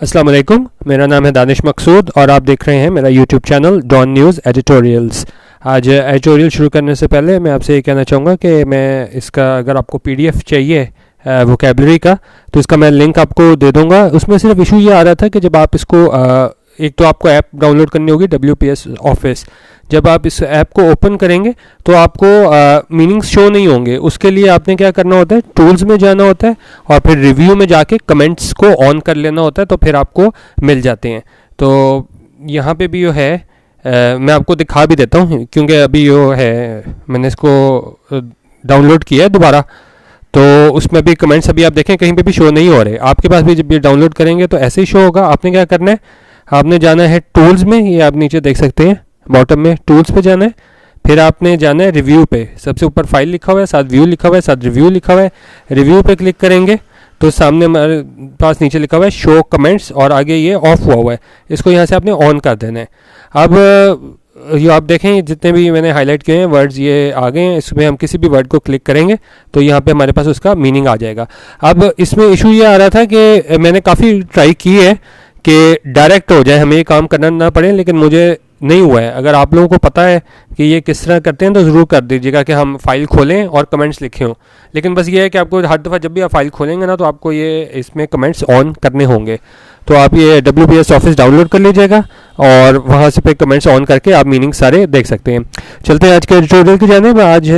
अस्सलाम वालेकुम, मेरा नाम है दानिश मकसूद और आप देख रहे हैं मेरा YouTube channel Dawn news editorials. आज एडिटोरियल शुरू करने से पहले मैं आपसे ये कहना चाहूँगा कि मैं इसका अगर आपको पीडीएफ चाहिए वोकेबलरी का तो इसका मैं लिंक आपको दे दूँगा। उसमें सिर्फ इशू ये आ रहा था कि जब आप इसको एक तो आपको ऐप डाउनलोड करनी होगी WPS ऑफिस। जब आप इस ऐप को ओपन करेंगे तो आपको मीनिंग्स शो नहीं होंगे। उसके लिए आपने क्या करना होता है, टूल्स में जाना होता है और फिर रिव्यू में जाके कमेंट्स को ऑन कर लेना होता है, तो फिर आपको मिल जाते हैं। तो यहाँ पे भी जो है मैं आपको दिखा भी देता हूँ, क्योंकि अभी जो है मैंने इसको डाउनलोड किया है दोबारा, तो उसमें भी कमेंट्स अभी आप देखें कहीं पे भी शो नहीं हो रहे। आपके पास भी जब ये डाउनलोड करेंगे तो ऐसे ही शो होगा। आपने क्या करना है, आपने जाना है टूल्स में, ये आप नीचे देख सकते हैं बॉटम में टूल्स पे जाना है। फिर आपने जाना है रिव्यू पे, सबसे ऊपर फाइल लिखा हुआ है, साथ व्यू लिखा हुआ है, साथ रिव्यू लिखा हुआ है। रिव्यू पे क्लिक करेंगे तो सामने हमारे पास नीचे लिखा हुआ है शो कमेंट्स और आगे ये ऑफ हुआ है। इसको यहाँ से आपने ऑन कर देना है। अब ये आप देखें जितने भी मैंने हाईलाइट किए हैं वर्ड्स ये आ गए हैं। इसमें हम किसी भी वर्ड को क्लिक करेंगे तो यहाँ पे हमारे पास उसका मीनिंग आ जाएगा। अब इसमें इशू ये आ रहा था कि मैंने काफ़ी ट्राई की है कि डायरेक्ट हो जाए, हमें ये काम करना ना पड़े, लेकिन मुझे नहीं हुआ है। अगर आप लोगों को पता है कि ये किस तरह करते हैं तो ज़रूर कर दीजिएगा कि हम फाइल खोलें और कमेंट्स लिखे हों। लेकिन बस ये है कि आपको हर दफ़ा जब भी आप फाइल खोलेंगे ना तो आपको ये इसमें कमेंट्स ऑन करने होंगे। तो आप ये WPS ऑफिस डाउनलोड कर लीजिएगा और वहाँ से पे कमेंट्स ऑन करके आप मीनिंग सारे देख सकते हैं। चलते हैं आज के एडिटोरियल की जानिब। आज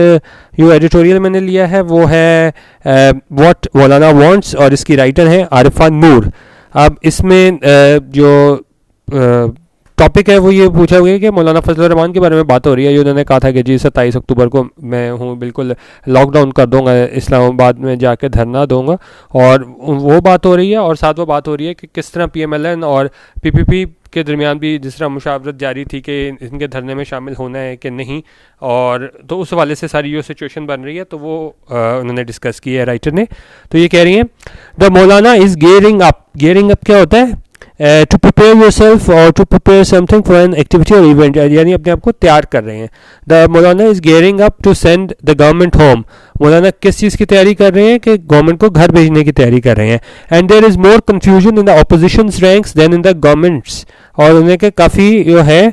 जो एडिटोरियल मैंने लिया है वो है व्हाट मौलाना वांट्स और इसकी राइटर हैं आरिफा नूर। अब इसमें जो टॉपिक है वो ये पूछा हुआ है कि मौलाना फजलुर रहमान के बारे में बात हो रही है। ये उन्होंने कहा था कि जी 27 अक्टूबर को मैं हूँ बिल्कुल लॉकडाउन कर दूंगा, इस्लामाबाद में जाके धरना दूंगा, और वो बात हो रही है। और साथ वो बात हो रही है कि किस तरह PMLN और PPP के दरमियान भी जिस तरह मुशावरत जारी थी कि इनके धरने में शामिल होना है कि नहीं, और तो उस हवाले से सारी जो सिचुएशन बन रही है तो वो उन्होंने डिस्कस की है राइटर ने। तो ये कह रही हैं the maulana is gearing up. Gearing up क्या होता है? टू प्रिपेयर योर सेल्फ और to prepare something for an activity और इवेंट, यानी अपने आप को तैयार कर रहे हैं। The maulana is gearing up to send the government home. Maulana किस चीज़ की तैयारी कर रहे हैं? कि गवर्नमेंट को घर भेजने की तैयारी कर रहे हैं। And there is more confusion in the opposition ranks than in the governments. और उन्हें के काफ़ी जो है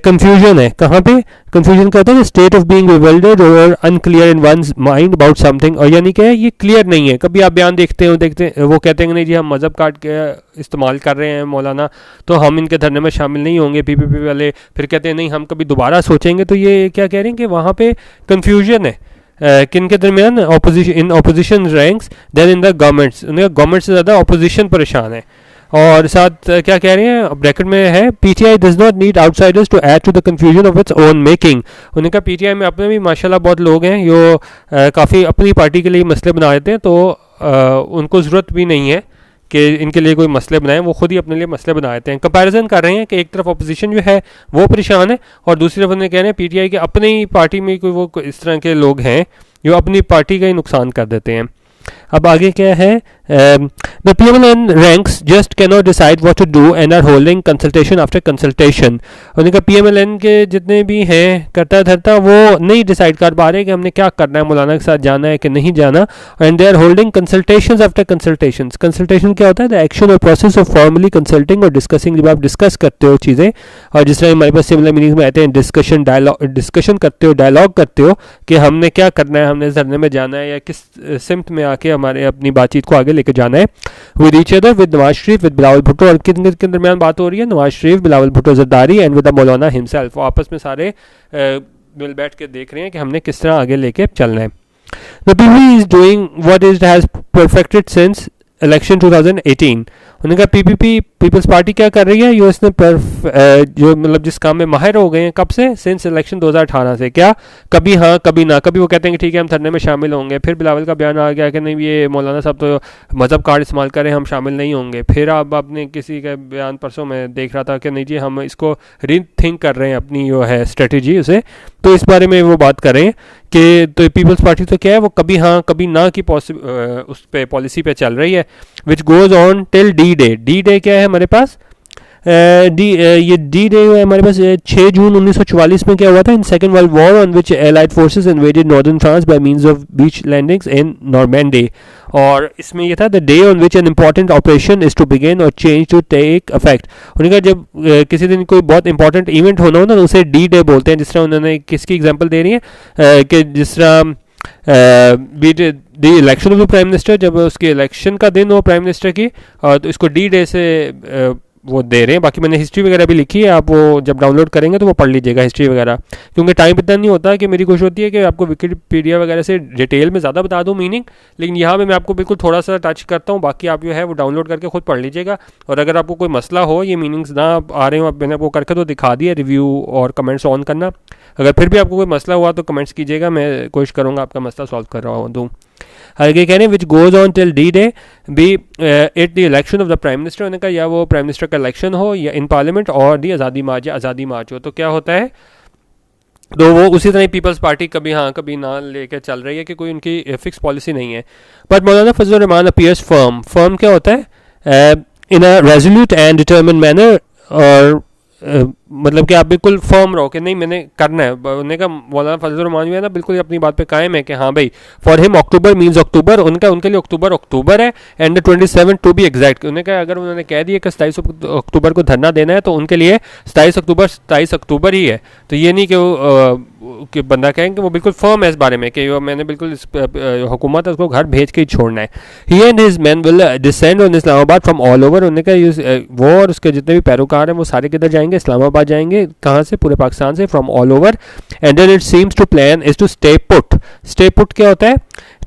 कन्फ्यूजन है। कहाँ पे कन्फ्यूजन क्या होता है? स्टेट ऑफ बीइंग bewildered और unclear in once mind about something, और यानी क्या है, ये क्लियर नहीं है। कभी आप बयान देखते हैं वो कहते हैं नहीं जी हम मज़हब कार्ड के इस्तेमाल कर रहे हैं मौलाना, तो हम इनके धरने में शामिल नहीं होंगे PPP वाले। फिर कहते हैं नहीं हम कभी दोबारा सोचेंगे। तो ये क्या कह रहे हैं कि वहाँ पे कन्फ्यूजन है किन के दरमियान, in opposition ranks than in the governments. उन्हें गवर्नमेंट से ज़्यादा अपोजिशन परेशान है। और साथ क्या कह रहे हैं, ब्रैकेट में है PTI does not need outsiders to add to the confusion of its own making. उन्होंने कहा PTI में अपने भी माशाल्लाह बहुत लोग हैं जो काफ़ी अपनी पार्टी के लिए मसले बना देते हैं, तो उनको ज़रूरत भी नहीं है कि इनके लिए कोई मसले बनाएं, वो खुद ही अपने लिए मसले बना देते हैं। कंपैरिजन कर रहे हैं कि एक तरफ अपोजिशन जो है वो परेशान है और दूसरी तरफ उन्हें कह रहे हैं PTI के अपनी ही पार्टी में कोई वो इस तरह के लोग हैं जो अपनी पार्टी का ही नुकसान कर देते हैं। अब आगे क्या है, the PMLN ranks just cannot decide what to do and are holding consultation after consultation. उन्होंने कहा PMLN के जितने भी हैं करता धरता वो नहीं डिसाइड कर पा रहे कि हमने क्या करना है, मौलाना के साथ जाना है कि नहीं जाना। And they are holding consultation after consultation. Consultation क्या होता है? द एक्शन और प्रोसेस ऑफ फॉर्मली कंसल्टिंग और डिस्कसिंग। जब आप डिस्कस करते हो चीज़ें, और जिस तरह हमारे पास सिमिलर मीनिंग में आते हैं डिस्कशन करते हो, डायलॉग करते हो कि हमने क्या करना है, हमने इस धरने में जाना है या किस सिमत में आके हमारे अपनी बातचीत को आगे लेके जाना है। With each other, with Nawaz Sharif, with Bilawal Bhutto. और किन के दरमियान बात हो रही है? Nawaz Sharif, Bilawal Bhutto Zardari and with the maulana himself. वो आपस में सारे मिल बैठ के देख रहे हैं कि हमने किस तरह आगे लेके चलना है। The PPP is doing what it has perfected since election 2018। उन्होंने कहा PPP पीपल्स पार्टी क्या कर रही है, ये उसने जो मतलब जिस काम में माहिर हो गए हैं कब से, सिंस इलेक्शन 2018 से। क्या कभी हाँ कभी ना, कभी वो कहते हैं कि ठीक है हम धरने में शामिल होंगे, फिर बिलावल का बयान आ गया कि नहीं ये मौलाना साहब तो मज़हब कार्ड इस्तेमाल करें, हम शामिल नहीं होंगे। फिर अब आपने किसी का बयान परसों में देख रहा था कि नहीं जी हम इसको रीथिंक कर रहे हैं अपनी जो है स्ट्रेटजी उसे। तो इस बारे में वो बात कर रहे हैं कि तो पीपल्स पार्टी तो क्या है, वो कभी हाँ कभी ना की उस पे पॉलिसी पे चल रही है, विच goes on till D-Day। D-Day क्या है हमारे पास? ये डी डे है हमारे पास 6 जून 1944 में क्या हुआ था, in second world war on which allied forces invaded northern France by means of beach landings in Normandy. और इसमें यह था the day on which an important operation is to begin और चेंज टू टेक अफेक्ट। उन्होंने कहा जब किसी दिन कोई बहुत इंपॉर्टेंट इवेंट होना हो ना तो उसे डी डे बोलते हैं। जिस तरह उन्होंने किसकी एग्जांपल दे रही है कि जिस तरह the election of the prime minister, जब उसके इलेक्शन का दिन हो प्राइम मिनिस्टर की, तो इसको डी डे से वो दे रहे हैं। बाकी मैंने हिस्ट्री वगैरह भी लिखी है, आप वो जब डाउनलोड करेंगे तो वो पढ़ लीजिएगा हिस्ट्री वगैरह, क्योंकि टाइम इतना नहीं होता कि मेरी कोशिश होती है कि आपको विकिपीडिया वगैरह से डिटेल में ज़्यादा बता दूँ मीनिंग, लेकिन यहाँ पे मैं आपको बिल्कुल थोड़ा सा टच करता हूँ। बाकी आप जो है वो डाउनलोड करके खुद पढ़ लीजिएगा। और अगर आपको कोई मसला हो, ये मीनिंग्स ना आ रहे हो, मैंने आपको करके तो दिखा दिया, रिव्यू और कमेंट्स ऑन करना। अगर फिर भी आपको कोई मसला हुआ तो कमेंट्स कीजिएगा, मैं कोशिश करूँगा आपका मसला सॉल्व कर रहा हूँ। आगे कह रहे हैं which goes on till D day B it the election of the prime minister. उन्होंने कहा या वो प्राइम मिनिस्टर का इलेक्शन हो या इन पार्लियामेंट और दी आज़ादी मार्च या आज़ादी मार्च हो। तो क्या होता है, तो वो उसी तरह पीपल्स पार्टी कभी हाँ कभी ना लेकर चल रही है कि कोई उनकी फिक्स पॉलिसी नहीं है। But Maulana Fazlur Rahman appears firm क्या होता है, इन अ रेजोल्यूट एंड डिटर्मिन मैनर, और मतलब कि आप बिल्कुल फर्म रहो कि नहीं मैंने करना है। उन्होंने कहा मौलाना फजलुर रहमान जो है ना बिल्कुल अपनी बात पे कायम है कि हाँ भाई फॉर हिम अक्टूबर मीन्स अक्टूबर, उनके लिए अक्टूबर है एंड 27 टू बी एग्जैक्ट। उन्होंने कहा अगर उन्होंने कह दिया कि 27 अक्टूबर को धरना देना है तो उनके लिए 27 अक्टूबर ही है। तो ये नहीं कि वो कि बंदा कहेंगे वो बिल्कुल फर्म है इस बारे में कि मैंने बिल्कुल इस हुकूमत है उसको घर भेज के ही छोड़ना है। He and his man will descend on Islamabad from all over. उन्होंने कहा वो और उसके जितने भी पैरोकार हैं वो सारे किधर जाएंगे, इस्लामाबाद जाएंगे। कहाँ से, पूरे पाकिस्तान से, from all over. And then it seems to plan is to stay put. Stay put क्या होता है,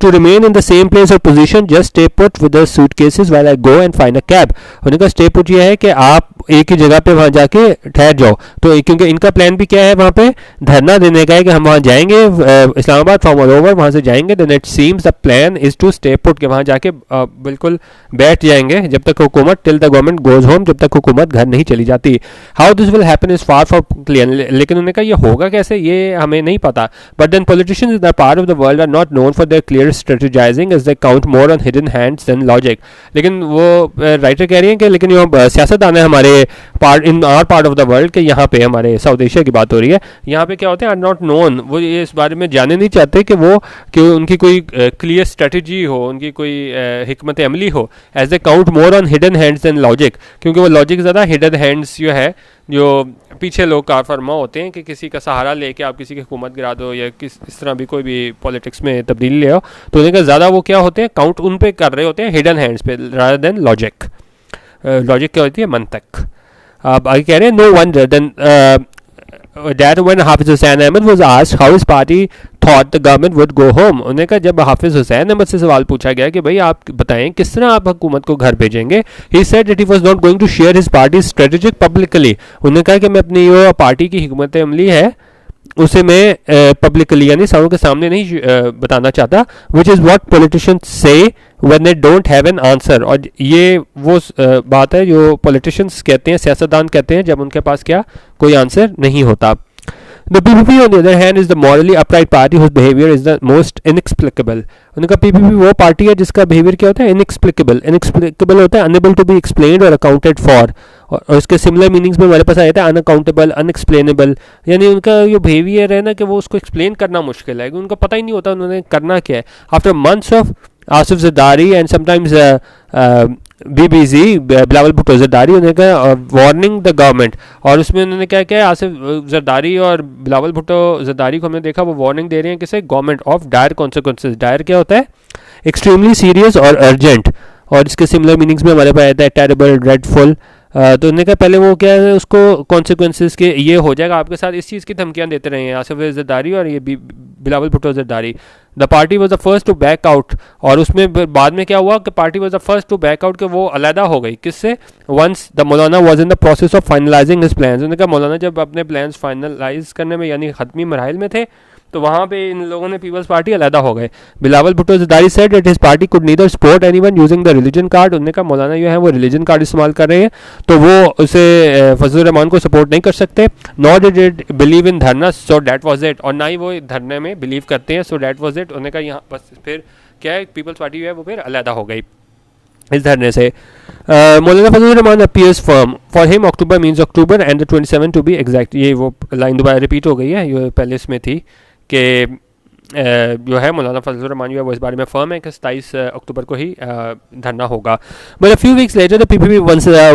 to remain in the same place or position, just stay put with the suitcases while I go and find a cab। उन्होंने कहा stay put ये है कि आप एक ही जगह पे वहाँ जाके ठहर जाओ। तो क्योंकि इनका प्लान भी क्या है, वहाँ पे धरना देने का है कि हम वहाँ जाएंगे इस्लामाबाद फ्रॉम ऑल ओवर, वहाँ से जाएंगे। Then it seems the plan is to stay put, के वहाँ जाके बिल्कुल बैठ जाएंगे जब तक हुकूमत, till the government goes home, जब तक हुकूमत घर नहीं चली जाती। How this will happen is far from clear. लेकिन उन्होंने कहा ये होगा कैसे, ये हमें नहीं पता। But then politicians in the part of the world are not known for their clear strategizing as they count more on hidden hands than logic। लेकिन वो राइटर कह रही हैं कि लेकिन ये सियासतदान है हमारे इन are part of the world के, यहाँ पे हमारे साउथ एशिया की बात हो रही है, यहाँ पे क्या होते हैं आर नॉट नोन, वो ये इस बारे में जाने नहीं चाहते कि उनकी कोई क्लियर स्ट्रेटजी हो, उनकी कोई हिकमत अमली हो। As they count more on hidden hands than logic, क्योंकि वो लॉजिक ज़्यादा, हिडन हैंड्स जो है जो पीछे लोग कार फरमा होते हैं कि किसी का सहारा लेके आप किसी की हुकूमत गिरा दो या इस तरह भी कोई भी पॉलिटिक्स में तब्दीली ले आओ, तो उन्हें ज़्यादा वो क्या होते हैं काउंट उन पे कर रहे होते हैं, हिडन हैंड्स पे, रादर देन लॉजिक। लॉजिक क्या होती है, मंतक। आप आगे कह रहे हैं no wonder then that when Hafiz Hussain Ahmed was asked how his party thought the government would go home। उन्होंने कहा जब हाफिज हुसैन अहमद से सवाल पूछा गया कि भाई आप बताएं किस तरह आप हुकूमत को घर भेजेंगे, he said that he was not going to share his party's strategy publicly। उन्होंने कहा कि मैं अपनी जो पार्टी की हिकमत अमली है उसे मैं पब्लिकली यानी सबों के सामने नहीं बताना चाहता। विच इज़ वॉट पॉलिटिशियंस से when they don't have an answer. और ये वो बात है जो पॉलिटिशियंस कहते हैं, सियासतदान कहते हैं, जब उनके पास क्या कोई आंसर नहीं होता। The PPP on the other hand is the morally upright party whose behavior is the most inexplicable। उनका PPP वो पार्टी है जिसका बिहेवियर क्या होता है, इनएक्सप्लिकेबल होता है, अनेबल टू बी एक्सप्लेन्ड और अकाउंटेड फॉर। और उसके सिमिलर मीनिंग्स में हमारे पास आया था अनअकाउंटेबल, अनएक्सप्लेनेबल, यानी उनका जो बिहेवियर है ना कि वो उसको एक्सप्लेन करना मुश्किल है, उनको पता ही नहीं होता उन्होंने करना क्या है। After months of Asif Zardari and sometimes बीबीजी बिलावल भुट्टो जरदारी, उन्होंने कहा वार्निंग द गवर्नमेंट। और उसमें उन्होंने क्या किया, आसिफ जरदारी और बिलावल भुट्टो जरदारी को हमने देखा वो वार्निंग दे रहे हैं किसे, government of dire consequences. Dire क्या होता है, एक्सट्रीमली सीरियस और अर्जेंट। और इसके सिमिलर मीनिंग्स में हमारे पास आता है टेरेबल, ड्रेडफुल। तो उन्होंने कहा पहले वो क्या है उसको कॉन्सिक्वेंसेज के ये हो जाएगा आपके साथ, इस चीज़ की धमकियाँ देते रहे हैं आसिफ जरदारी और ये Bilawal Bhutto Zardari. The party was the first to back out. और उसमें बाद में क्या हुआ कि party was the first to back out, कि वो अलहदा हो गई किससे, once the maulana was in the process of finalizing his plans. उन्होंने कहा मौलाना जब अपने प्लान्स फाइनलाइज करने में यानी ख़त्मी मराहिल में थे तो वहाँ पे इन लोगों ने पीपल्स पार्टी अलहदा हो गए। Bilawal Bhutto Zardari said that his party could neither support anyone using the religion card. उन्होंने कहा मौलाना जो है वो रिलीजन कार्ड इस्तेमाल कर रहे हैं तो वो उसे फजलुर रहमान को सपोर्ट नहीं कर सकते। Not did it believe in धरना, सो डैट वाज इट। और ना ही वो धरने में बिलीव करते हैं, सो डैट वाज इट। उन्होंने कहा यहाँ बस फिर क्या है, पीपल्स पार्टी जो है वो फिर अलहदा हो गई। इस धरने से। Maulana Fazal Rahman appears firm for him October means October and 27 to be exact. ये वो लाइन दोबारा रिपीट हो गई है, ये पहले इसमें थी कि जो है मौलाना फजल रहमान जो है वो इस बारे में फर्म है कि 27 अक्टूबर को ही धरना होगा। But a few weeks later the PPP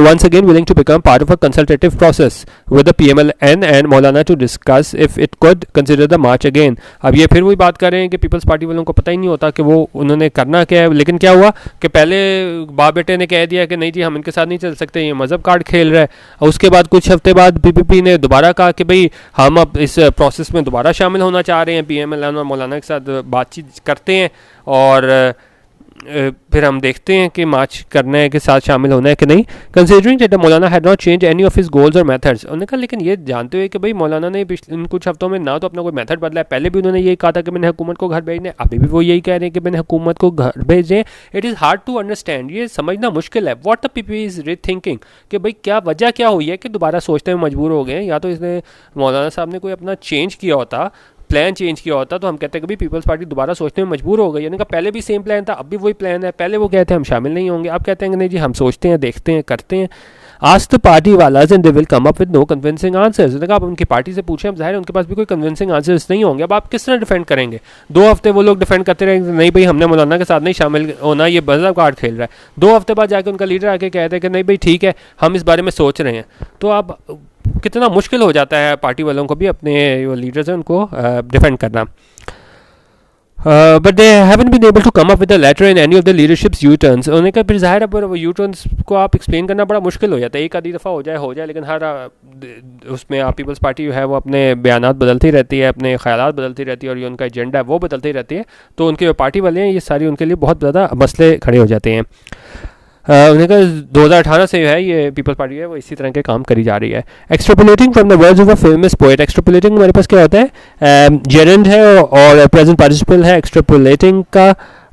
once again willing to become part of a consultative process with the PMLN and Maulana to discuss if it could consider the march again। अब ये फिर वही बात कर रहे हैं कि peoples party वालों को पता ही नहीं होता कि वो उन्होंने करना क्या है, लेकिन क्या हुआ कि पहले बाप बेटे ने कह दिया कि नहीं जी हम इनके साथ नहीं चल सकते, ये मज़हब कार्ड खेल रहा है, और उसके बाद कुछ हफ्ते बाद पीपीपी ने दोबारा कहा कि भाई हम अब इस प्रोसेस में दोबारा शामिल होना चाह रहे हैं, PMLN और मौलाना के साथ बातचीत करते हैं और फिर हम देखते हैं कि मार्च करने के साथ शामिल होना है कि नहीं। Considering that Maulana had not change any of his goals और मेथड्स। उन्होंने कहा लेकिन ये जानते हुए कि भाई मौलाना ने इन कुछ हफ्तों में ना तो अपना कोई मेथड बदला है, पहले भी उन्होंने यही कहा था कि मैंने हुकूमत को घर भेजने, अभी भी वो यही कह रहे हैं कि मैंने हुकूमत को घर भेजें। It is hard to understand, ये समझना मुश्किल है। What the people is rethinking कि भाई क्या वजह क्या हुई है कि दोबारा सोचने में मजबूर हो गए। या तो इसने मौलाना साहब ने कोई अपना चेंज किया होता, प्लान चेंज किया होता, तो हम कहते हैं कि भाई पीपल्स पार्टी दोबारा सोचने में मजबूर हो गई। यानी कि पहले भी सेम प्लान था, अब भी वही प्लान है, पहले वो कहते हैं हम शामिल नहीं होंगे, अब कहते हैं कि नहीं जी हम सोचते हैं, देखते हैं, करते हैं। आस्क द पार्टी वालाज and they will come up with no convincing answers. देखा आप उनकी पार्टी से पूछें, अब जाहिर है उनके पास भी कोई कन्विंसिंग आंसर्स नहीं होंगे। अब आप किस तरह डिफेंड करेंगे? 2 हफ्ते वो लोग डिफेंड करते रहेंगे नहीं भाई हमने मौलाना के साथ नहीं शामिल होना, ये मज़हब कार्ड खेल रहा है। 2 हफ्ते बाद जाके उनका लीडर आके कहते हैं कि नहीं भाई ठीक है हम इस बारे में सोच रहे हैं। तो अब कितना मुश्किल हो जाता है पार्टी वालों को भी अपने जो लीडर्स हैं उनको डिफेंड करना। But they haven't been able to come up with a letter in any of the leadership's U turns. उन्होंने कहा फिर जाहिर है पर वो यू टर्न्स को आप एक्सप्लेन करना बड़ा मुश्किल हो जाता है। एक आधी दफ़ा हो जाए लेकिन हर उसमें आप पीपल्स पार्टी जो है वो अपने बयानात बदलती रहती है, अपने ख्यालात बदलती रहती है और ये उनका एजेंडा है वो बदलती रहती है। तो उनके जो पार्टी वाले हैं ये सारी उनके लिए बहुत ज़्यादा मसले खड़े हो जाते हैं। उन्होंने कहा 2018 से जो है ये पीपल्स पार्टी है वो इसी तरह के काम करी जा रही है। Extrapolating from the words of a famous poet. Extrapolating हमारे पास क्या होता है? जेरेंड है और प्रेजेंट पार्टिसिपल है एक्सट्रापोलेटिंग का,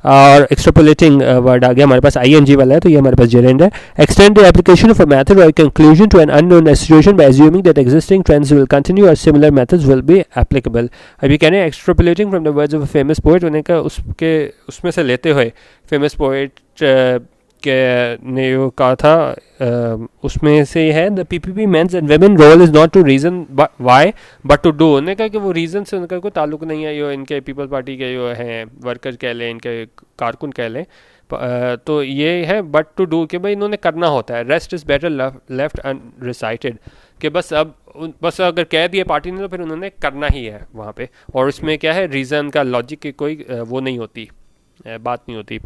और एक्सट्रापोलेटिंग वर्ड आ गया हमारे पास ING वाला है, तो ये हमारे पास जेरेंड है। Extend the application of a method or conclusion to an unknown situation by assuming that existing trends will continue or similar methods will be applicable. अब ये कह रहे हैं extrapolating from the words of a famous poet, उन्होंने कहा उसमें से लेते हुए फेमस पोएट के ने जो कहा था उसमें से है the PPP men's and women role is not to reason why but to do. उन्होंने कहा कि वो रीज़न से उनका कोई ताल्लुक नहीं है, जो इनके पीपल्स पार्टी के जो हैं वर्कर कह लें, इनके कारकुन कह लें, तो ये है बट टू डू कि भाई इन्होंने करना होता है। रेस्ट इज़ बेटर लेफ्ट अनरिसाइटेड कि बस अगर कह दिए पार्टी ने तो फिर उन्होंने करना ही है वहाँ पे, और इसमें क्या है रीज़न का लॉजिक की कोई वो नहीं होती, बात नहीं होती।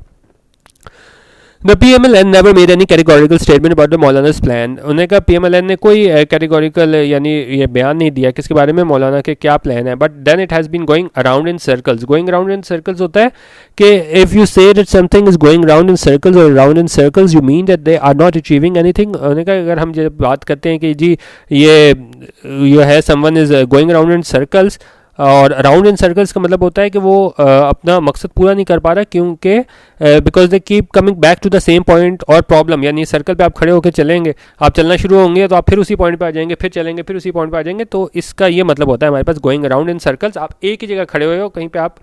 The PMLN never made any categorical statement about the Maulana's plan। उन्होंने कहा PMLN ने कोई categorical यानी ये बयान नहीं दिया किसके बारे में मौलाना के क्या प्लान है। But then it has been going around in circles। Going around in circles होता है कि if you say that something is going round in circles or round in circles you mean that they are not achieving anything। उन्होंने कहा अगर हम जब बात करते हैं कि जी ये है someone is going around in circles, और राउंड इन सर्कल्स का मतलब होता है कि वो अपना मकसद पूरा नहीं कर पा रहा क्योंकि because they keep coming back to the same point और प्रॉब्लम। यानी सर्कल पे आप खड़े होकर चलेंगे, आप चलना शुरू होंगे तो आप फिर उसी पॉइंट पे आ जाएंगे, फिर चलेंगे फिर उसी पॉइंट पे आ जाएंगे। तो इसका ये मतलब होता है हमारे पास गोइंग अराउंड इन सर्कल्स, आप एक ही जगह खड़े हुए हो, कहीं पर आप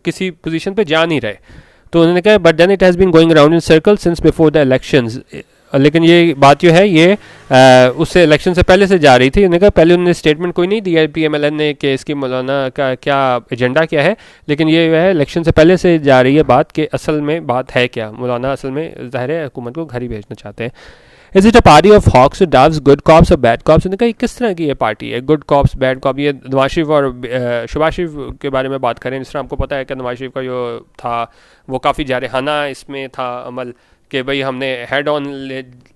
किसी पोजिशन पर जा नहीं रहे। तो उन्होंने कहा but then it has been going around in circle since before the elections. लेकिन ये बात जो है ये उससे इलेक्शन से पहले से जा रही थी। उन्होंने कहा पहले उन्होंने स्टेटमेंट कोई नहीं दिया PMLN ने कि इसकी मौलाना का क्या एजेंडा क्या है, लेकिन ये है इलेक्शन से पहले से जा रही है बात कि असल में बात है क्या। मौलाना असल में ज़ाहिर है हुकूमत को घर ही भेजना चाहते हैं। Is it a party of hawks और डव्स, गुड कॉप्स और बैड कॉप्स। उन्होंने कहा किस तरह की ये पार्टी है, गुड कॉप्स बैड कॉप। ये नवाज शरीफ और शहबाज शरीफ के बारे में बात करें, जिस तरह आपको पता है कि नवाज शरीफ का जो था वो काफ़ी जारहाना इसमें था अमल कि भाई हमने हेड ऑन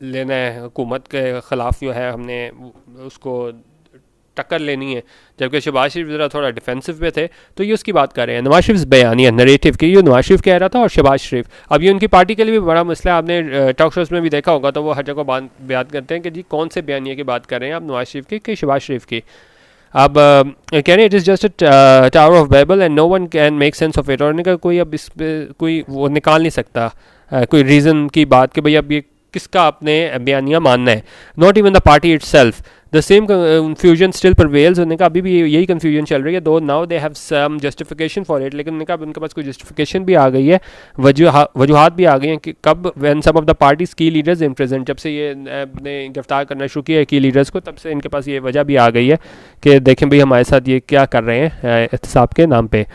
लेना है हुकूमत के ख़िलाफ़, जो है हमने उसको टक्कर लेनी है, जबकि शहबाज शरीफ ज़रा थोड़ा डिफेंसिव पे थे। तो ये उसकी बात कर रहे हैं नवाज शरीफ बयानिया नरेटिव की, ये नवाज शरीफ कह रहा था और शहबाज शरीफ। अब ये उनकी पार्टी के लिए भी बड़ा मसला है, आपने टॉक शोज़ में भी देखा होगा, तो वो हर जगह बयान करते हैं कि जी कौन से बयानिया की बात कर रहे हैं आप, नवाज शरीफ की कि शहबाज शरीफ की। अब कह रहे it is just a tower of Babel and no one can make sense of it. और उन्होंने कहा कोई अब इस पर कोई वो निकाल नहीं सकता कोई रीज़न की बात कि भाई अब ये किसका आपने बयानिया मानना है, not even the party itself. The same confusion still prevails. उन्होंने कहा अभी भी यही कन्फ्यूजन चल रही है, though now they have some justification for it, लेकिन उन्होंने कहा उनके पास कोई जस्टिफिकेशन भी आ गई है, वजूहात भी आ गई हैं कि कब when some of the parties की लीडर्स इन प्रेजेंट, जब से ये ने गिरफ्तार करना शुरू किया है की लीडर्स को, तब से इनके पास ये वजह भी आ गई है कि देखें भाई हमारे साथ ये क्या कर रहे हैं एहतसाब के नाम पे।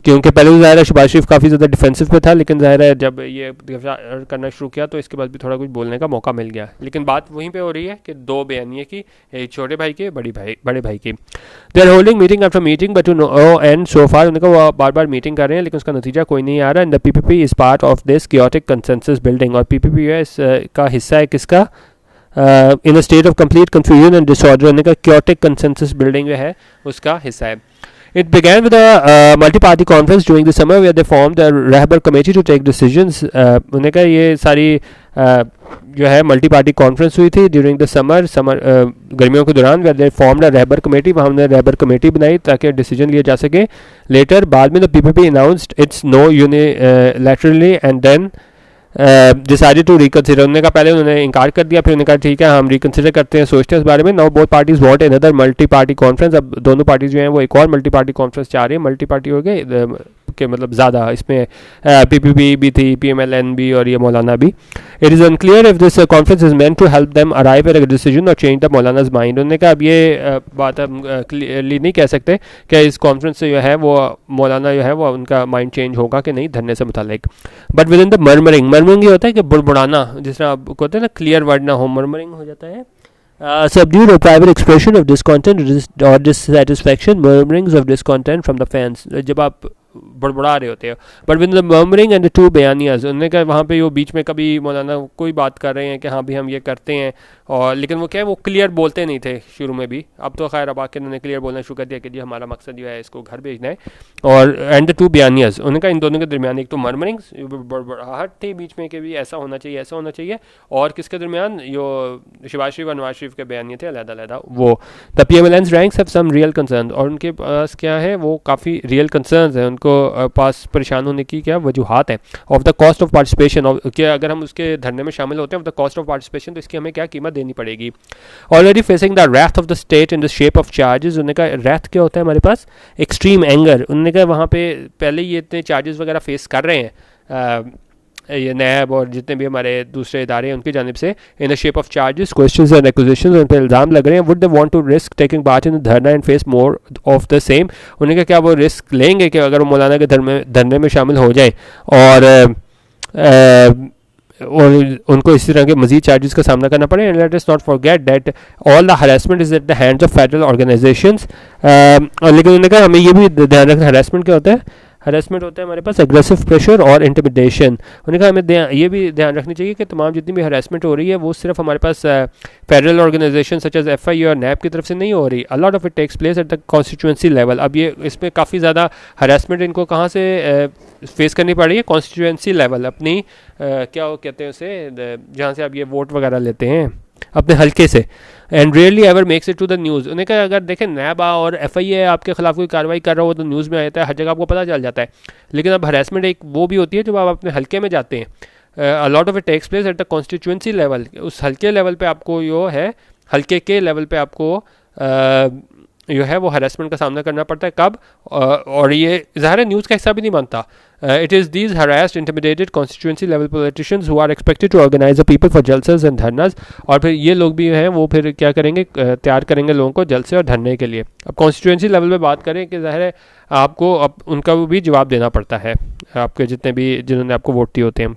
क्योंकि पहले तो ज़ाहिर है शहबाज शरीफ काफ़ी ज़्यादा डिफेंसिव पे था, लेकिन ज़ाहिर है जब ये गिरफ्तार करना शुरू किया तो इसके बाद भी थोड़ा कुछ बोलने का मौका मिल गया। लेकिन बात वहीं पे हो रही है कि दो बयानिए की, एक छोटे भाई की, बड़े भाई की। They are holding meeting after meeting but to no end so far. उन्होंने कहा वो बार बार मीटिंग कर रहे हैं लेकिन उसका नतीजा कोई नहीं आ रहा। And the PPP is part of this chaotic consensus building. और पीपीपी का हिस्सा है किसका, in a state of complete confusion and disorder. उन्होंने कहा chaotic कंसेंसस बिल्डिंग जो है उसका हिस्सा है। It began with a multi-party conference during the summer where they formed a Rahbar committee to take decisions. उन्होंने कहा ये सारी जो है मल्टी पार्टी कॉन्फ्रेंस हुई थी ड्यूरिंग द समर गर्मियों के दौरान, where they formed a Rahbar committee। वहाँ हमने रहबर कमेटी बनाई ताकि डिसीजन लिया जा सके। लेटर बाद में the PPP announced its no unilaterally and then decided to reconsider. उन्होंने कहा पहले उन्होंने इनकार कर दिया, फिर उन्होंने कहा ठीक है हम रिकन्सिडर करते हैं, सोचते हैं इस बारे में। Now both parties want another multi party conference. अब दोनों पार्टीज जो हैं वो एक और मल्टी पार्टी कॉन्फ्रेंस चाह रही है। मल्टी पार्टी हो गए के मतलब ज़्यादा, इसमें पीपीपी भी थी, पीएमएलएन भी और ये मौलाना भी। It is unclear if this conference is meant to help them arrive at a decision और चेंज द मौलानाज माइंड। उन्होंने कहा अब ये बात हम क्लियरली नहीं कह सकते कि इस कॉन्फ्रेंस से जो है वो मौलाना जो है वो उनका माइंड चेंज होगा कि नहीं धरने से मुतालिक। But with in the murmuring ये होता है कि बुड़बुड़ाना, जिस तरह आप कहते हैं ना क्लियर वर्ड ना हो, मर्मरिंग हो जाता है। Subdued or private expression of discontent or dissatisfaction, murmurings of discontent from the fans। जब आप बड़बड़ा रहे होते हैं। But with the murmuring and the two बयानियाज। उन्होंने कहा वहाँ पे वो बीच में कभी मौलाना कोई बात कर रहे हैं कि हाँ भी हम ये करते हैं, और लेकिन वो क्या है वो क्लियर बोलते नहीं थे शुरू में भी। अब तो खैर अब आके उन्होंने क्लियर बोलना शुरू कर दिया कि जी हमारा मकसद जो है इसको घर भेजना है। और एंड द टू बयानियाज, उन्होंने कहा इन दोनों के दरमियान एक तो मर्मरिंग्स बड़बड़ाहट थी बीच में कि भी ऐसा होना चाहिए ऐसा होना चाहिए, और किसके दरमियान जो शहबाज शरीफ और नवाज शरीफ के बयानिए थे अलग-अलग वो। The PMLN's ranks have some real concern. और उनके पास क्या है वो काफ़ी रियल कंसर्न्स हैं, उनको पास परेशान होने की क्या वजूहात है। Of the cost of participation, क्या अगर हम उसके धरने में शामिल होते हैं of the cost of participation तो इसकी हमें क्या कीमत देनी पड़ेगी। Already facing the wrath of the state in the shape of charges. उन्होंने कहा रैथ क्या होता है हमारे पास, एक्सट्रीम एंगर। उन्होंने कहा वहाँ पे पहले ये इतने चार्जेस वगैरह फेस कर रहे हैं ये नैब और जितने भी हमारे दूसरे इदारे हैं उनकी जानिब से, in the shape of charges, questions and acquisitions, उन पर इल्ज़ाम लग रहे हैं। Would they want to risk taking part in dharna and face more of the same. उन्होंने कहा क्या वो रिस्क लेंगे कि अगर वो मौलाना के धरने में शामिल हो जाए और उनको इसी तरह के मजीद चार्जेस का सामना करना पड़े। And let us not forget that all the harassment is at the hands of federal organisations. लेकिन उन्होंने कहा हमें ये भी ध्यान रखना, हरासमेंट क्या होता है, हरासमेंट होता है हमारे पास एग्रेसिव प्रेशर और इंटिमिडेशन। उन्होंने कहा हमें ये भी ध्यान रखनी चाहिए कि तमाम जितनी भी हरासमेंट हो रही है वो सिर्फ हमारे पास federal organisation such as FI और नैब की तरफ से नहीं हो रही। A lot of it takes place at the constituency level. अब ये इसमें काफ़ी ज़्यादा हरासमेंट इनको कहाँ से फेस करनी पड़ रही है, कॉन्स्टिट्यूंसी लेवल, अपनी क्या वो कहते हैं उसे, जहाँ से आप ये वोट वगैरह लेते हैं अपने हल्के से। And rarely ever makes it to the news. उन्हें कहा अगर देखें नैबा और एफआईए आपके खिलाफ कोई कार्रवाई कर रहा हो तो न्यूज़ में आ जाता है, हर जगह आपको पता चल जाता है। लेकिन अब हरासमेंट एक वो भी होती है जब आप अपने हल्के में जाते हैं। A lot of it takes place at the constituency level. उस हल्के लेवल पे आपको जो है हल्के के लेवल पे आपको जो है वो हरासमेंट का सामना करना पड़ता है। कब, और ये ज़ाहिर है न्यूज़ का हिस्सा भी नहीं बनता। It is these harassed intimidated constituency level politicians who are expected to organise the people for jalsas and dharnas. और फिर ये लोग भी हैं वो फिर क्या करेंगे, तैयार करेंगे लोगों को जलसे और धरने के लिए। अब कॉन्स्टिट्यूंसी लेवल पे बात करें कि ज़ाहिर है आपको अब उनका भी जवाब देना पड़ता है, आपके जितने भी जिन्होंने आपको वोट दिए होते हैं।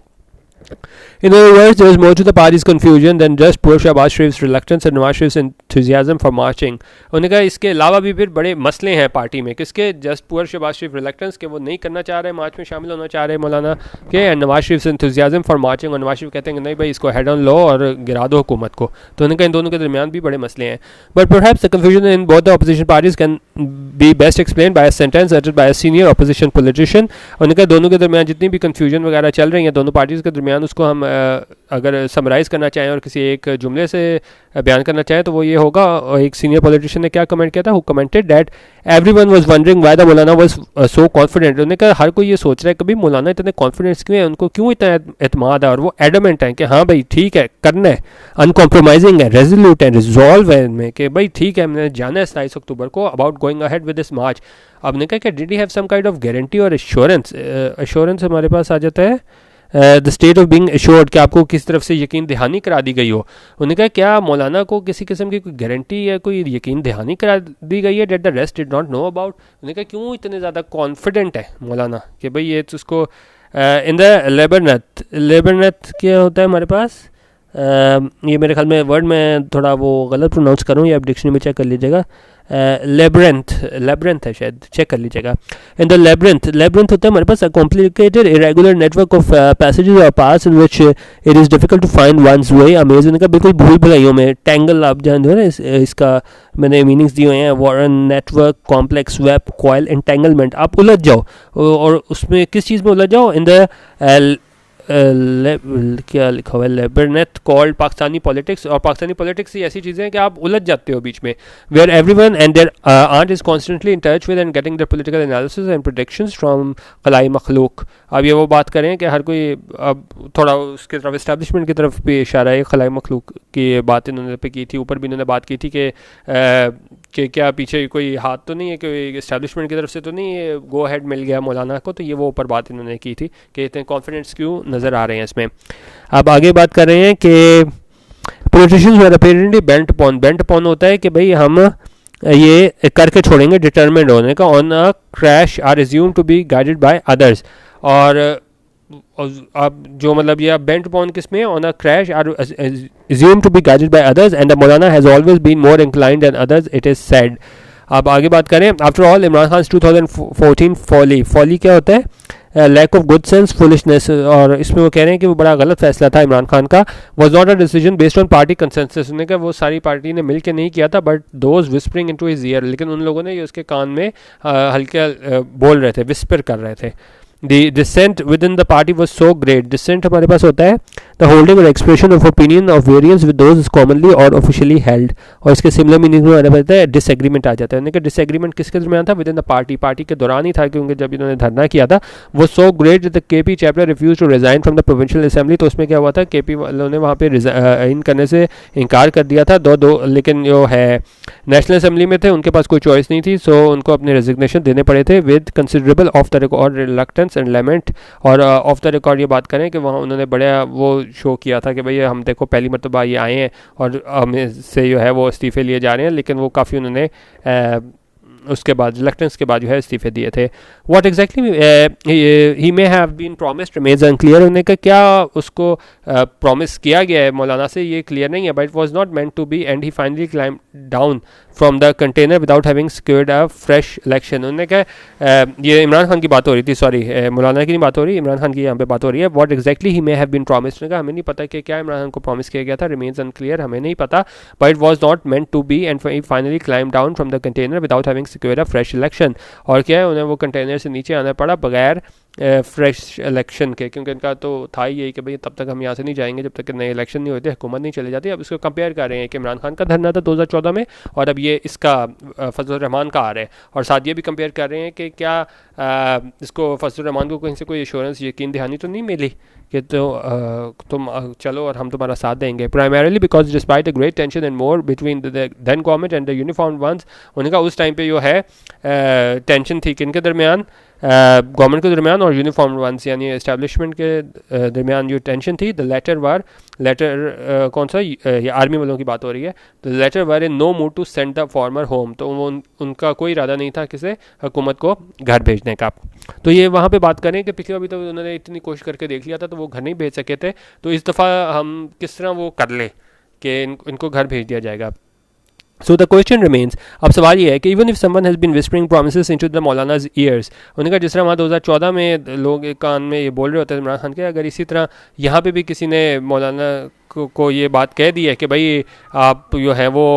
In other words, there is more to the party's confusion than just poor Shahbaz Sharif's reluctance and Nawaz Sharif's enthusiasm for marching. उन्होंने कहा इसके अलावा भी फिर बड़े मसले हैं पार्टी में। किसके, जस्ट पुअर शहबाज शरीफ रिलक्टेंस के वो नहीं करना चाह रहे, मार्च में शामिल होना चाह रहे मौलाना के, and Nawaz Sharif enthusiasm for marching. और नवाज शरीफ कहते हैं कि नहीं भाई इसको हेड ऑन लो और गिरा दो हुकूमत को। तो उन्होंने कहा इन दोनों के दरमियान भी बड़े मसले हैं। But perhaps the confusion in both the opposition parties can be best explain by a sentence uttered by a senior opposition politician। उन्होंने कहा दोनों के दरमियान जितनी भी कंफ्यूजन वगैरह चल रही है दोनों पार्टीज़ के दरमियान बयान उसको हम अगर समराइज़ करना चाहें और किसी एक जुमले से बयान करना चाहें तो वो ये होगा, एक सीनियर पॉलिटिशियन ने क्या कमेंट किया था, who commented that everyone was wondering why the Maulana was so confident. उन्होंने कहा हर कोई ये सोच रहा है कभी मौलाना इतने कॉन्फिडेंस क्यों है, उनको क्यों इतना एतमाद है, और वो एडमेंट है कि हाँ भाई ठीक है करना है, अनकॉम्प्रोमाइजिंग है, रेजोल्यूट है, रिजॉल्व है इनमें कि भाई ठीक है हमने जाना है 27 अक्टूबर को about going ahead with this march. अब ने कहा कि did he have some kind of guarantee और एश्योरेंस, एश्योरेंस हमारे पास आ जाता है the state of being assured, कि आपको किस तरफ से यकीन दहानी करा दी गई हो। उन्होंने कहा क्या मौलाना को किसी किस्म की कोई गारंटी या कोई यकीन दहानी करा दी गई है that the rest did not know about. उन्होंने कहा क्यों इतने ज़्यादा कॉन्फिडेंट है मौलाना कि भाई ये तो उसको इन द लेबरनेथ, लेबरनेथ क्या होता है हमारे पास, ये मेरे ख्याल में वर्ड में थोड़ा वो गलत प्रोनाउंस करूँ, या आप डिक्शनरी में चेक कर लीजिएगा, लेब्रेंथ, लेब्रेंथ है शायद, चेक कर लीजिएगा। इन द लेब्रेंथ, लेब्रेंथ होता है हमारे पास a complicated irregular network of passages और paths in which it is difficult to find one's way. Amazing का बिल्कुल भूल भुलाइयों में टैंगल, आप जानते हो ना इसका मैंने मीनिंग्स दिए हुए हैं, Warren, network, complex web, coil, entanglement. आप उलझ जाओ और उसमें किस चीज़ में उलझ जाओ, इन द क्या लिखा हुआ है, लेबरनेथ कॉल्ड पाकिस्तानी पॉलिटिक्स। और पाकिस्तानी पॉलिटिक्स ही ऐसी चीज़ें हैं कि आप उलझ जाते हो बीच में, where everyone and their aunt is constantly in touch with and getting their political analysis and predictions from खलाई मखलूक। अब ये वो बात करें कि हर कोई अब थोड़ा उसकी तरफ इस्टेब्लिशमेंट की तरफ भी इशारा है, खलाई मखलूक की बात इन्होंने पे की थी, ऊपर भी इन्होंने बात की थी कि क्या पीछे कोई हाथ तो नहीं है, कोई इस्टेब्लिशमेंट की तरफ से तो नहीं गो हेड मिल गया मौलाना को, तो ये वो ऊपर बात इन्होंने की थी कि इतने कॉन्फिडेंस क्यों नज़र आ रहे हैं इसमें। अब आगे बात कर रहे हैं कि पॉलिटिशियंस वर अपीयरेंटली बेंट अपॉन, बेंट अपॉन होता है कि भाई हम ये करके छोड़ेंगे, डिटरमिन्ड होने का, on a crash are assume to be guided by others. और अब जो मतलब ये बेंट अपॉन किस में, on a crash are assume to be guided by others and the Maulana has always been more inclined than others, it is said. अब आगे बात करें, after all Imran Khan 2014 folly, folly क्या होता है, lack of good sense, foolishness. और इसमें वो कह रहे हैं कि वो बड़ा गलत फैसला था इमरान खान का, was not a decision based on party consensus. उन्होंने कहा वो सारी पार्टी ने मिल के नहीं किया था, but those whispering into his year, लेकिन उन लोगों ने ये उसके कान में हल्के बोल रहे थे, विस्पर कर रहे थे। The dissent within the party was so great. Dissent हमारे पास होता है the holding or expression of opinion of variance with those commonly or officially held। और इसके सिमिलर मीनिंग में हमारे पास है डिसएग्रीमेंट आ जाता है। उन्होंने कहा डिसएग्रीमेंट किसके दरमियान था, with in the party, party के दौरान ही था, क्योंकि जब इन्होंने धरना किया था वो so great the KP chapter refuse to resign from the provincial assembly. तो उसमें क्या हुआ था, केपी वालों ने वहाँ पे रिजाइन करने से इनकार कर दिया था, दो लेकिन जो है नेशनल असेंबली में थे उनके पास कोई चॉइस नहीं थी, सो उनको अपने रेजिग्नेशन देने पड़े थे with considerable off the record reluctance and lament. और ऑफ द रिकॉर्ड ये बात करें कि वहाँ उन्होंने बड़ा वो शो किया था कि भाई हम देखो पहली मरतबा ये आए हैं और हमें से जो है वो इस्तीफ़े लिए जा रहे हैं, लेकिन वो काफ़ी उन्होंने उसके बाद रिलक्टेंस के बाद जो है इस्तीफ़े दिए थे। What exactly he may have been promised remains unclear. उन्होंने कहा क्या उसको प्रॉमिस किया गया है मौलाना से ये क्लियर नहीं है, but it was not meant to be and he finally climb down from the container without having secured a fresh election. उन्होंने कहा ये इमरान खान की बात हो रही थी, सॉरी मौलाना की नहीं बात हो रही, इमरान खान की यहाँ पे बात हो रही है। What exactly he may have been promised, उन्होंने कहा हमें नहीं पता कि क्या इमरान खान को प्रॉमिस किया गया था, रिमेन्स अनक्लियर, हमें नहीं पता, but it was not meant to be and he finally climb down from the container without having secured a fresh election. और क्या है उन्हें वो कंटेनर से नीचे आना पड़ा बगैर फ्रेश इलेक्शन के, क्योंकि इनका तो था ही यही कि भाई तब तक हम यहाँ से नहीं जाएंगे जब तक कि नए इलेक्शन नहीं होते, हुकूमत नहीं चली जाती। अब इसको कंपेयर कर रहे हैं कि इमरान खान का धरना था 2014 में और अब ये इसका फजल रहमान का आ रहा है, और साथ ये भी कंपेयर कर रहे हैं कि क्या इसको फजल रहमान को कहीं से कोई एश्योरेंस यकीन दहानी तो नहीं मिली कि तुम चलो और हम तुम्हारा साथ देंगे। Primarily because despite a great tension and more between the then government and the uniformed ones. उनका उस टाइम पे जो है टेंशन थी किन के दरमियान, गवर्नमेंट के दरमियान और यूनिफॉर्म वंस यानी इस्टेब्लिशमेंट के दरमियान जो टेंशन थी। द लेटर कौन सा, ये आर्मी वालों की बात हो रही है। The latter were in no mood to send the former home, तो उनका कोई इरादा नहीं था किसे हुकूमत को घर भेजने का। तो ये वहाँ पे बात करें कि पिछली बार भी तो उन्होंने इतनी कोशिश करके देख लिया था तो वो घर नहीं भेज सके थे, तो इस दफ़ा हम किस तरह वो कर ले कि इनको घर भेज दिया जाएगा। So the question remains, अब सवाल ये है कि even if someone has been whispering promises into the Maulana's ears, उन्होंने कहा जिस तरह वहाँ 2014 में लोग कान में ये बोल रहे होते हैं इमरान खान के, अगर इसी तरह यहाँ पे भी किसी ने मौलाना को ये बात कह दी है कि भाई आप जो है वो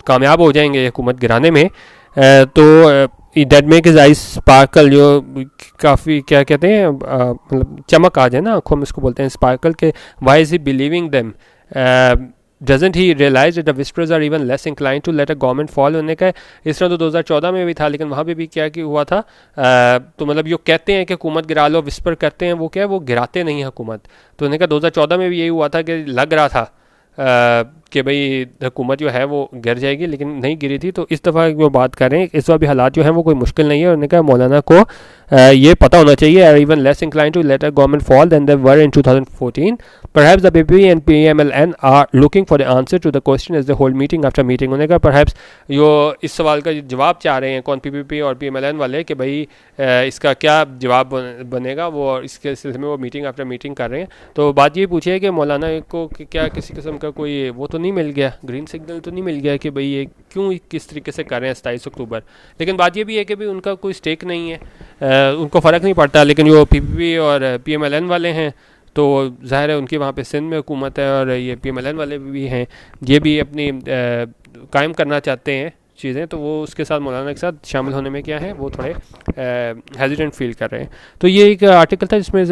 कामयाब हो जाएंगे हुकूमत गिराने में, तो that make his eyes sparkle, जो काफ़ी क्या कहते हैं मतलब चमक आ जाए ना आंखों में, इसको बोलते हैं स्पार्कल के। Why is he believing them, doesn't he realize that the whisperers are even less inclined to let a government fall? होने का इस तरह तो 2014 में भी था, लेकिन वहाँ पे भी क्या कि हुआ था, तो मतलब जो कहते हैं कि हुकूमत गिरा लो, विस्पर करते हैं, वो क्या है, वो गिराते नहीं हुकूमत। तो उन्होंने कहा 2014 में भी यही हुआ था कि लग रहा था कि भाई हुकूमत जो है वो गिर जाएगी, लेकिन नहीं गिरी थी। तो इस दफ़ा वो बात कर रहे हैं, इस बार भी हालात जो हैं वो कोई मुश्किल नहीं है। उन्होंने कहा मौलाना को ये पता होना चाहिए, are even less incline to let a government fall than they were in 2014। Perhaps the PPP and PMLN are looking for the answer to the question as the hold meeting after meeting. उन्होंने कहा perhaps जो इस सवाल का जवाब चाह रहे हैं कौन, पीपीपी और पीएमएलएन वाले, कि भाई इसका क्या जवाब बनेगा, वो इसके सिलसिले में वो मीटिंग आफ्टर मीटिंग कर रहे हैं। तो बात ये पूछी है कि मौलाना को क्या किसी किस्म का कोई वो तो नहीं मिल गया, ग्रीन सिग्नल तो नहीं मिल गया कि भाई ये क्यों किस तरीके से कर रहे हैं 27 अक्टूबर। लेकिन बात ये भी है कि भाई उनका कोई स्टेक नहीं है, उनको फ़र्क नहीं पड़ता। लेकिन जो पीपीपी और पीएमएलएन वाले हैं तो ज़ाहिर है उनकी वहाँ पे सिंध में हुकूमत है, और ये पीएमएलएन वाले भी हैं, ये भी अपनी कायम करना चाहते हैं चीज़ें, तो वो उसके साथ मौलाना के साथ शामिल होने में क्या है वो थोड़े हेजिटेंट फील कर रहे हैं। तो ये एक आर्टिकल था जिसमें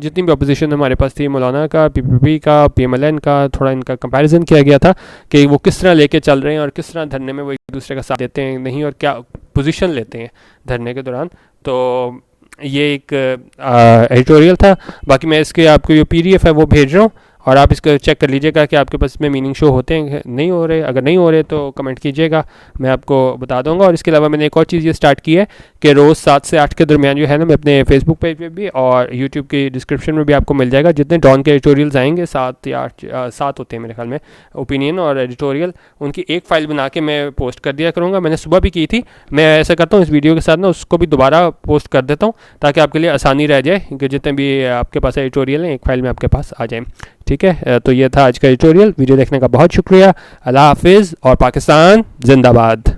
जितनी भी अपोजिशन हमारे पास थी, मौलाना का, पीपीपी का, पीएमएलएन का, थोड़ा इनका कंपैरिजन किया गया था कि वो किस तरह लेके चल रहे हैं और किस तरह धरने में वो एक दूसरे का साथ देते हैं नहीं, और क्या पोजीशन लेते हैं धरने के दौरान। तो ये एक एडिटोरियल था। बाकी मैं इसके आपको जो PDF है वो भेज रहा हूँ, और आप इसको चेक कर लीजिएगा कि आपके पास इसमें मीनिंग शो होते हैं नहीं हो रहे। अगर नहीं हो रहे तो कमेंट कीजिएगा, मैं आपको बता दूंगा। और इसके अलावा मैंने एक और चीज़ ये स्टार्ट की है कि रोज़ 7 से 8 के दरमियान जो है ना, मैं अपने फेसबुक पेज पे भी और यूट्यूब की डिस्क्रिप्शन में भी आपको मिल जाएगा, जितने डॉन के एडिटोरियल्स आएंगे 7 या 7 होते हैं मेरे ख्याल में ओपिनियन और एडिटोरियल, उनकी एक फ़ाइल बना के मैं पोस्ट कर दिया करूँगा। मैंने सुबह भी की थी, मैं ऐसा करता हूँ इस वीडियो के साथ ना उसको भी दोबारा पोस्ट कर देता हूँ ताकि आपके लिए आसानी रह जाए, क्योंकि जितने भी आपके पास एडिटोरियल हैं एक फ़ाइल में आपके पास आ जाए। ठीक है, तो ये था आज का एडिटोरियल। वीडियो देखने का बहुत शुक्रिया। अल्लाह हाफिज़ और पाकिस्तान जिंदाबाद।